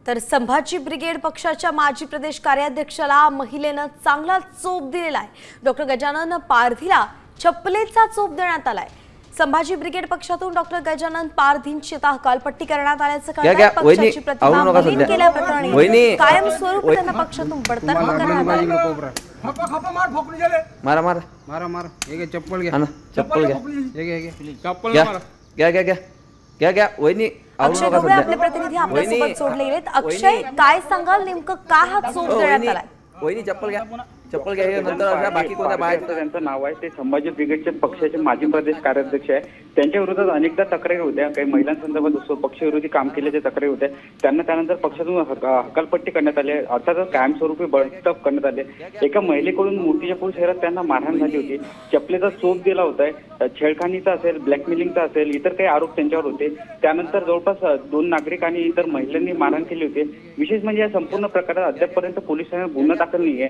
तर संभाजी ब्रिगेड पक्षाच्या माजी प्रदेश कार्याध्यक्षाला महिलेनं चांगला चोप दिलेला आहे। डॉक्टर गजानन पारधीला चप्पलेचा चोप देण्यात आलाय। संभाजी ब्रिगेड पक्षातून डॉक्टर गजानन पारधींची हकालपट्टी करण्यात आल्याचं कळतंय। पक्षाची प्रतिमा मलिन केल्याप्रकरणी कायमस्वरूपी त्यांना पक्षातून बडतर्फ करण्यात आलं। मारा मारा मारा मारा ये चप्पल घ्या ना चप्पल घ्या ये चप्पल मारा घ्या घ्या घ्या घ्या घ्या वहिनी अक्षय ढोबळे आपले प्रतिनिधी आपल्यासोबत जोडले गेलेत। अक्षय, काय सांगाल नेमकं काय हा चोप देण्यात आलाय? वहिनी चप्पल घ्या चप्पल घ्या नंतर बाकी कोणत्या बाहेर त्यांचं नाव आहे ते संभाजी ब्रिगेडचे पक्षाचे माजी प्रदेश कार्याध्यक्ष आहे। त्यांच्या विरोधात अनेकदा तक्रारी होत्या, काही महिलांसंदर्भात पक्षविरोधी काम केल्याच्या तक्रारी होत्या। त्यांना त्यानंतर पक्षातून हकालपट्टी करण्यात आली, अर्थातच कायमस्वरूपी बडतर्फ करण्यात आले। एका महिलेकडून मूर्तिजापूर शहरात त्यांना मारहाण झाली होती, चपलेचा चोप दिला होता, छेडखानीचा असेल, ब्लॅकमेलिंगचा असेल, इतर काही आरोप त्यांच्यावर होते। त्यानंतर जवळपास 2 नागरिक आणि इतर महिलांनी मारहाण केली होती। विशेष म्हणजे या संपूर्ण प्रकारात अद्यापपर्यंत पोलीस ठाण्यात गुन्हा दाखल नाहीये।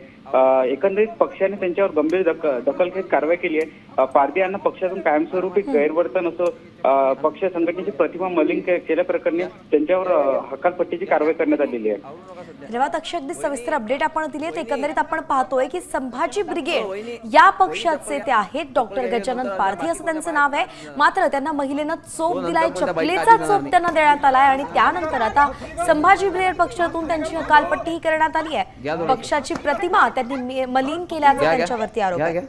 एकंदरीत पक्षाने त्यांच्यावर गंभीर दखल घेत कारवाई केली आहे। पारधी यांना पक्षातून कायमस्वरूपी गैरवर्तन असो पक्ष संघटनेची प्रतिमा मलिन केल्याप्रकरणी त्यांच्यावर हकालपट्टीची कारवाई करण्यात आलेली आहे। धन्यवाद अक्षय, अगदी सविस्तर अपडेट आपण दिली आहे। एकंदरीत आपण पाहतोय की संभाजी ब्रिगेड या पक्षाचे ते आहेत। डॉक्टर गजानन पारधी असं त्यांचं नाव आहे, मात्र त्यांना महिलेनं चोप दिलाय, चपलेचा चोप त्यांना देण्यात आलाय आणि त्यानंतर आता संभाजी ब्रिगेड पक्षातून त्यांची हकालपट्टी करण्यात आली आहे। पक्षाची प्रतिमा त्यांनी मलिन केल्याचा त्यांच्यावरती आरोप आहे।